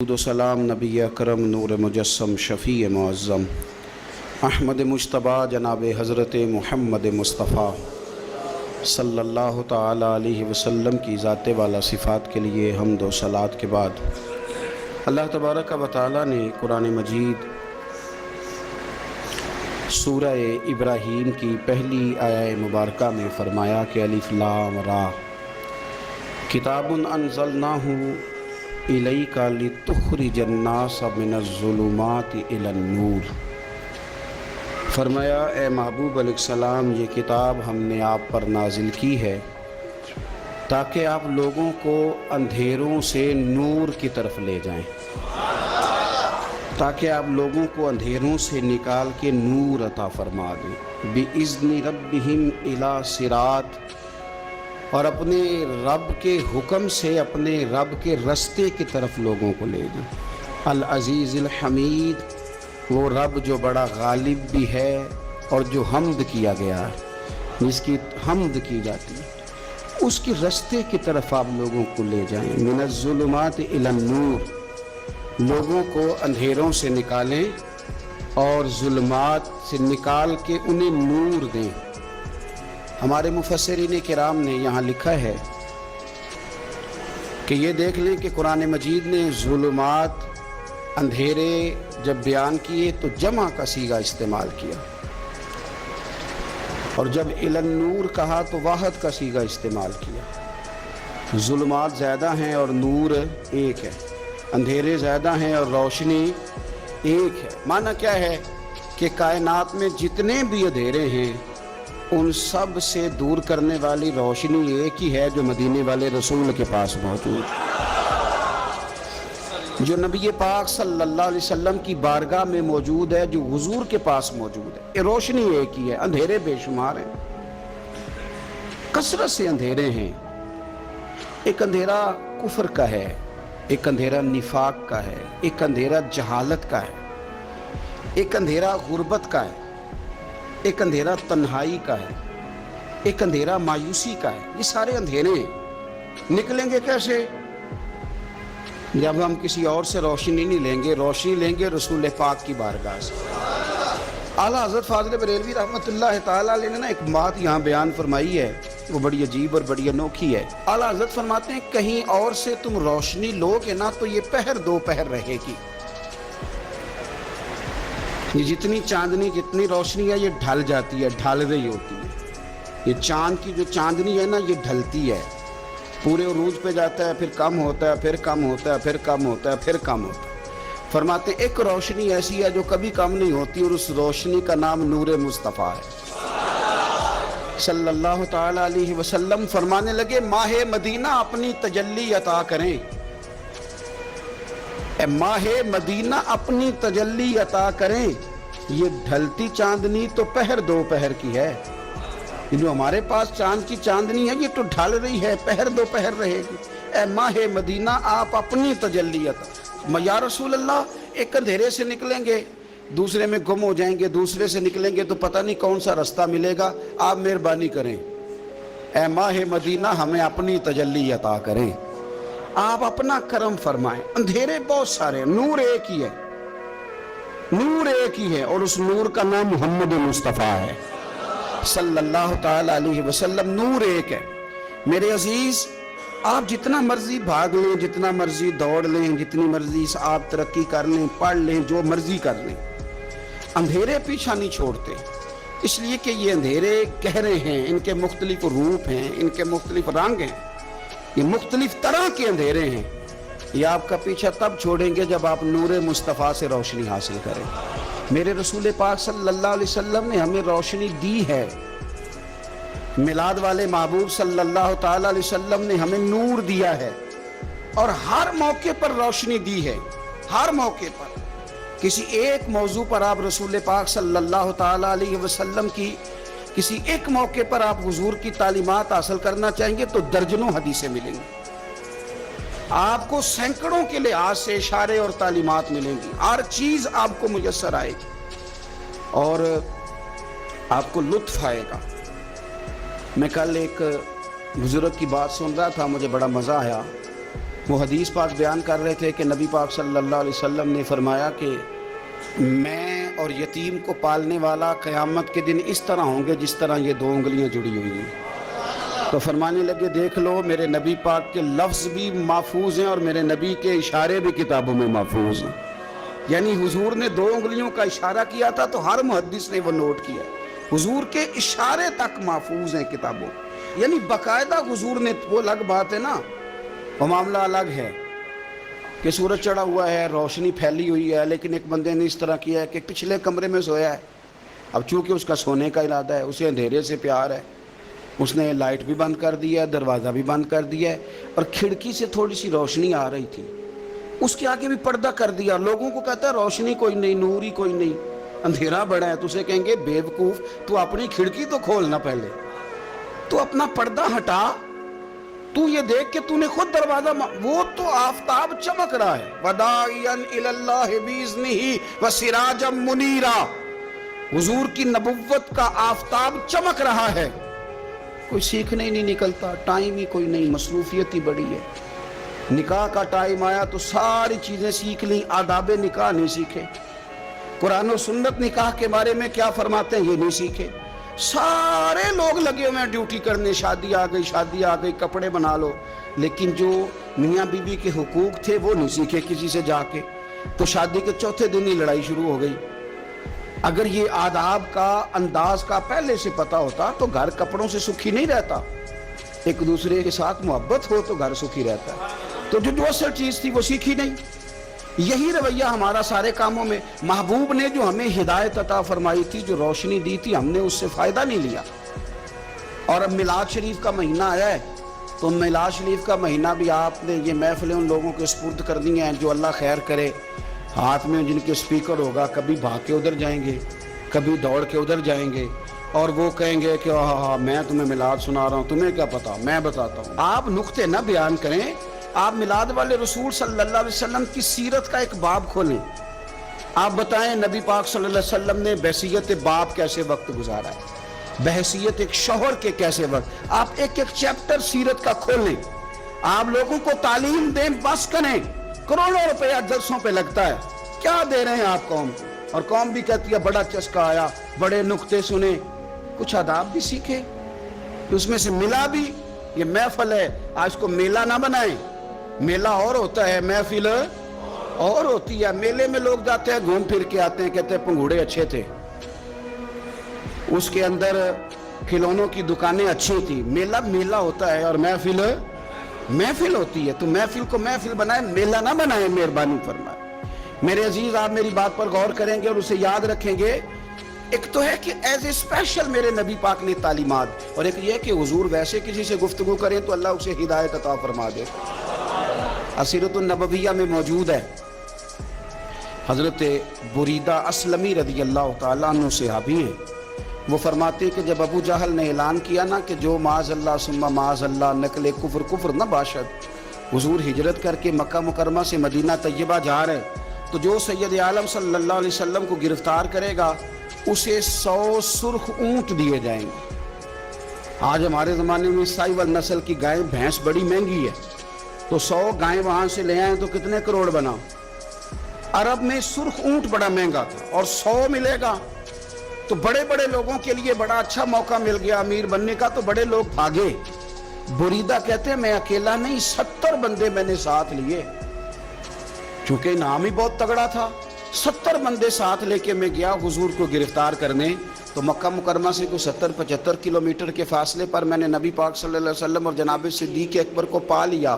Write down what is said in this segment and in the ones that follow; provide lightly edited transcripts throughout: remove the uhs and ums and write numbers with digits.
درود و سلام نبی اکرم نور مجسم شفیع معظم احمد مجتبی جناب حضرت محمد مصطفیٰ صلی اللہ تعالی علیہ وسلم کی ذات والا صفات کے لیے حمد و صلات کے بعد اللہ تبارک و تعالی نے قرآن مجید سورہ ابراہیم کی پہلی آیہ مبارکہ میں فرمایا کہ الف لام را کتاب انزلناہ الیک لتخرج الناس من الظلمات الی النور۔ فرمایا اے محبوب علیہ السلام، یہ کتاب ہم نے آپ پر نازل کی ہے تاکہ آپ لوگوں کو اندھیروں سے نور کی طرف لے جائیں، تاکہ آپ لوگوں کو اندھیروں سے نکال کے نور عطا فرما دیں، بِإِذْنِ رَبِّهِمْ إِلَى صِرَاط، اور اپنے رب کے حکم سے اپنے رب کے رستے کی طرف لوگوں کو لے جائیں۔ العزیز الحمید، وہ رب جو بڑا غالب بھی ہے اور جو حمد کیا گیا ہے، جس کی حمد کی جاتی ہے، اس کی رستے کی طرف آپ لوگوں کو لے جائیں۔ من الظلمات الی النور، لوگوں کو اندھیروں سے نکالیں اور ظلمات سے نکال کے انہیں نور دیں۔ ہمارے مفسرین کرام نے یہاں لکھا ہے کہ یہ دیکھ لیں کہ قرآن مجید نے ظلمات، اندھیرے جب بیان کیے تو جمع کا صیغہ استعمال کیا، اور جب الی النور کہا تو واحد کا صیغہ استعمال کیا۔ ظلمات زیادہ ہیں اور نور ایک ہے، اندھیرے زیادہ ہیں اور روشنی ایک ہے۔ معنی کیا ہے کہ کائنات میں جتنے بھی اندھیرے ہیں ان سب سے دور کرنے والی روشنی ایک ہی ہے جو مدینے والے رسول کے پاس موجود ہے، جو نبی پاک صلی اللہ علیہ وسلم کی بارگاہ میں موجود ہے، جو حضور کے پاس موجود ہے۔ یہ روشنی ایک ہی ہے، اندھیرے بے شمار ہیں، کثرت سے اندھیرے ہیں۔ ایک اندھیرا کفر کا ہے، ایک اندھیرا نفاق کا ہے، ایک اندھیرا جہالت کا ہے، ایک اندھیرا غربت کا ہے، ایک اندھیرا تنہائی کا ہے، ایک اندھیرا مایوسی کا ہے۔ یہ سارے اندھیرے نکلیں گے کیسے؟ جب ہم کسی اور سے روشنی نہیں لیں گے، روشنی لیں گے رسول پاک کی بارگاہ سے۔ اعلیٰ حضرت فاضل بریلوی رحمۃ اللہ تعالیٰ علیہ نے نا ایک بات یہاں بیان فرمائی ہے، وہ بڑی عجیب اور بڑی انوکھی ہے۔ اعلیٰ حضرت فرماتے ہیں کہیں اور سے تم روشنی لو گے نا تو یہ پہر دو پہر رہے گی۔ یہ جتنی چاندنی، جتنی روشنی ہے، یہ ڈھل جاتی ہے، ڈھل رہی ہوتی ہے۔ یہ چاند کی جو چاندنی ہے نا، یہ ڈھلتی ہے، پورے عروج پہ جاتا ہے، پھر کم ہوتا ہے، پھر کم ہوتا ہے، پھر کم ہوتا ہے، پھر کم ہوتا ہے۔ فرماتے ہیں ایک روشنی ایسی ہے جو کبھی کم نہیں ہوتی، اور اس روشنی کا نام نور مصطفیٰ ہے صلی اللہ تعالی علیہ وسلم۔ فرمانے لگے ماہ مدینہ اپنی تجلی عطا کریں، اے ماہ مدینہ اپنی تجلی عطا کریں۔ یہ ڈھلتی چاندنی تو پہر دو پہر کی ہے، یہ جو ہمارے پاس چاند کی چاندنی ہے یہ تو ڈھل رہی ہے، پہر دو پہر رہے گی۔ اے ماہ مدینہ آپ اپنی تجلی عطا، یا رسول اللہ ایک اندھیرے سے نکلیں گے دوسرے میں گم ہو جائیں گے، دوسرے سے نکلیں گے تو پتہ نہیں کون سا رستہ ملے گا، آپ مہربانی کریں، اے ماہ مدینہ ہمیں اپنی تجلی عطا کریں، آپ اپنا کرم فرمائیں۔ اندھیرے بہت سارے، نور ایک ہی ہے، نور ایک ہی ہے، اور اس نور کا نام محمد مصطفیٰ ہے صلی اللہ تعالی علیہ وسلم۔ نور ایک ہے۔ میرے عزیز، آپ جتنا مرضی بھاگ لیں، جتنا مرضی دوڑ لیں، جتنی مرضی آپ ترقی کر لیں، پڑھ لیں، جو مرضی کر لیں، اندھیرے پیچھا نہیں چھوڑتے، اس لیے کہ یہ اندھیرے گہرے ہیں، ان کے مختلف روپ ہیں، ان کے مختلف رنگ ہیں، یہ مختلف طرح کے اندھیرے ہیں۔ یہ آپ کا پیچھا تب چھوڑیں گے جب آپ نور مصطفیٰ سے روشنی حاصل کریں۔ میرے رسول پاک صلی اللہ علیہ وسلم نے ہمیں روشنی دی ہے، میلاد والے محبوب صلی اللہ تعالی علیہ وسلم نے ہمیں نور دیا ہے، اور ہر موقع پر روشنی دی ہے، ہر موقع پر۔ کسی ایک موضوع پر آپ رسول پاک صلی اللہ تعالی علیہ وسلم کی کسی ایک موقع پر آپ حضور کی تعلیمات حاصل کرنا چاہیں گے تو درجنوں حدیثیں ملیں گی، آپ کو سینکڑوں کے لحاظ سے اشارے اور تعلیمات ملیں گی، ہر چیز آپ کو میسر آئے گی اور آپ کو لطف آئے گا۔ میں کل ایک بزرگ کی بات سن رہا تھا، مجھے بڑا مزہ آیا۔ وہ حدیث پاک بیان کر رہے تھے کہ نبی پاک صلی اللہ علیہ وسلم نے فرمایا کہ میں اور یتیم کو پالنے والا قیامت کے دن اس طرح ہوں گے جس طرح یہ 2 انگلیاں جڑی ہوئی ہیں۔ تو فرمانے لگے دیکھ لو میرے نبی پاک کے لفظ بھی محفوظ ہیں اور میرے نبی کے اشارے بھی کتابوں میں محفوظ ہیں۔ یعنی حضور نے 2 انگلیوں کا اشارہ کیا تھا تو ہر محدث نے وہ نوٹ کیا، حضور کے اشارے تک محفوظ ہیں کتابوں، یعنی باقاعدہ حضور نے، وہ الگ بات ہے نا، وہ معاملہ الگ ہے کہ سورج چڑھا ہوا ہے، روشنی پھیلی ہوئی ہے، لیکن ایک بندے نے اس طرح کیا ہے کہ پچھلے کمرے میں سویا ہے، اب چونکہ اس کا سونے کا ارادہ ہے، اسے اندھیرے سے پیار ہے، اس نے لائٹ بھی بند کر دیا ہے، دروازہ بھی بند کر دیا ہے، اور کھڑکی سے تھوڑی سی روشنی آ رہی تھی، اس کے آگے بھی پردہ کر دیا، لوگوں کو کہتا ہے روشنی کوئی نہیں، نور ہی کوئی نہیں، اندھیرا بڑا ہے، تو اسے کہیں گے بے وقوف، تو اپنی کھڑکی تو کھولنا پہلے، تو اپنا پردہ ہٹا، تو یہ دیکھ کہ تو نے خود دروازہ وہ تو آفتاب چمک رہا ہے، وَدَاعِيًا إِلَى اللَّهِ بِإِذْنِهِ وَسِرَاجًا مُنِيرًا، حضور کی نبوت کا آفتاب چمک رہا ہے، کوئی سیکھنے ہی نہیں نکلتا، ٹائم ہی کوئی نہیں، مصروفیت ہی بڑی ہے، نکاح کا ٹائم آیا تو ساری چیزیں سیکھ لیں، آداب نکاح نہیں سیکھے، قرآن و سنت نکاح کے بارے میں کیا فرماتے ہیں یہ نہیں سیکھے، سارے لوگ لگے ہوئے ہیں ڈیوٹی کرنے، شادی آ گئی، کپڑے بنا لو، لیکن جو میاں بیوی کے حقوق تھے وہ نہیں سیکھے کسی سے جا کے، تو شادی کے چوتھے دن ہی لڑائی شروع ہو گئی۔ اگر یہ آداب کا انداز کا پہلے سے پتا ہوتا تو گھر کپڑوں سے سکھی نہیں رہتا، ایک دوسرے کے ساتھ محبت ہو تو گھر سکھی رہتا ہے، تو جو اصل چیز تھی وہ سیکھی نہیں۔ یہی رویہ ہمارا سارے کاموں میں، محبوب نے جو ہمیں ہدایت عطا فرمائی تھی، جو روشنی دی تھی، ہم نے اس سے فائدہ نہیں لیا، اور اب میلاد شریف کا مہینہ آیا ہے تو میلاد شریف کا مہینہ بھی آپ نے یہ محفلیں ان لوگوں کے سپرد کر دی ہیں جو اللہ خیر کرے، ہاتھ میں جن کے سپیکر ہوگا، کبھی بھاگ کے ادھر جائیں گے، کبھی دوڑ کے ادھر جائیں گے، اور وہ کہیں گے کہ ہاں میں تمہیں میلاد سنا رہا ہوں، تمہیں کیا پتا، میں بتاتا ہوں۔ آپ نقطے نہ بیان کریں، آپ میلاد والے رسول صلی اللہ علیہ وسلم کی سیرت کا ایک باب کھولیں، آپ بتائیں نبی پاک صلی اللہ علیہ وسلم نے بحیثیت باپ کیسے وقت گزارا ہے، بحیثیت ایک شوہر کے کیسے وقت، آپ ایک چیپٹر سیرت کا کھولیں، آپ لوگوں کو تعلیم دیں، بس کریں، کروڑوں روپیہ جلسوں پہ لگتا ہے، کیا دے رہے ہیں آپ قوم کو، اور قوم بھی کہتی ہے بڑا چسکا آیا، بڑے نقطے سنے، کچھ آداب بھی سیکھے، اس میں سے ملا بھی، یہ محفل ہے، آج کو میلہ نہ بنائیں، میلہ اور ہوتا ہے، محفل اور ہوتی ہے، میلے میں لوگ جاتے ہیں گھوم پھر کے آتے ہیں، کہتے ہیں پنگوڑے اچھے تھے، اس کے اندر کھلونوں کی دکانیں اچھی تھی، میلہ ہوتا ہے، اور محفل ہوتی ہے، تو محفل کو محفل بنائیں، میلہ نہ بنائیں، مہربانی فرمائیں۔ میرے عزیز، آپ میری بات پر غور کریں گے اور اسے یاد رکھیں گے، ایک تو ہے کہ ایز اے اسپیشل میرے نبی پاک نے تعلیمات، اور ایک یہ کہ حضور ویسے کسی سے گفتگو کریں تو اللہ اسے ہدایت عطا فرما دے۔ سیرت النبویہ میں موجود ہے، حضرت بریدہ اسلمی رضی اللہ تعالیٰ عنہ صحابی ہیں، وہ فرماتے ہیں کہ جب ابو جہل نے اعلان کیا نا کہ جو معاذ اللہ ثم معاذ اللہ نقل کفر نہ باشد، حضور ہجرت کر کے مکہ مکرمہ سے مدینہ طیبہ جا رہے، تو جو سید عالم صلی اللہ علیہ وسلم کو گرفتار کرے گا اسے 100 سرخ اونٹ دیے جائیں گے۔ آج ہمارے زمانے میں سائیول نسل کی گائے بھینس بڑی مہنگی ہے، تو 100 گائیں وہاں سے لے آئیں تو کتنے کروڑ بنا۔ عرب میں سرخ اونٹ بڑا مہنگا تھا، اور 100 ملے گا تو بڑے بڑے لوگوں کے لیے بڑا اچھا موقع مل گیا امیر بننے کا، تو بڑے لوگ بھاگے۔ بریدہ کہتے ہیں میں اکیلا نہیں، 70 بندے میں نے ساتھ لیے، چونکہ نام ہی بہت تگڑا تھا، 70 بندے ساتھ لے کے میں گیا حضور کو گرفتار کرنے، تو مکہ مکرمہ سے کوئی 70-75 کلومیٹر کے فاصلے پر میں نے نبی پاک صلی اللہ علیہ وسلم اور جناب صدیق اکبر کو پا لیا۔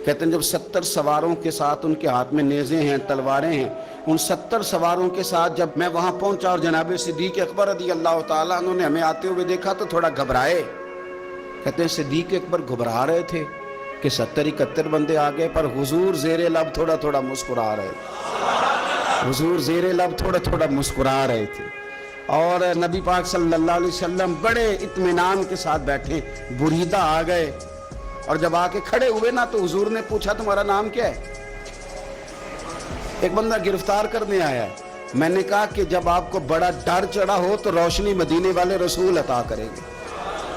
کہتے ہیں جب 70 سواروں کے ساتھ، ان کے ہاتھ میں نیزے ہیں، تلواریں ہیں، ان 70 سواروں کے ساتھ جب میں وہاں پہنچا اور جناب صدیق اکبر رضی اللہ تعالیٰ عنہ نے ہمیں آتے ہوئے دیکھا تو تھوڑا گھبرائے۔ کہتے ہیں صدیق اکبر گھبرا رہے تھے کہ 70-71 بندے آ گئے، پر حضور زیر لب تھوڑا تھوڑا مسکرا رہے تھے، حضور زیر لب تھوڑا تھوڑا مسکرا رہے تھے، اور نبی پاک صلی اللہ علیہ وسلم بڑے اطمینان کے ساتھ بیٹھے۔ بریدہ آ گئے، اور جب آ کے کھڑے ہوئے نا تو حضور نے پوچھا تمہارا نام کیا ہے؟ ایک بندہ گرفتار کرنے آیا ہے۔ میں نے کہا کہ جب آپ کو بڑا ڈر چڑھا ہو تو روشنی مدینے والے رسول عطا کریں گے،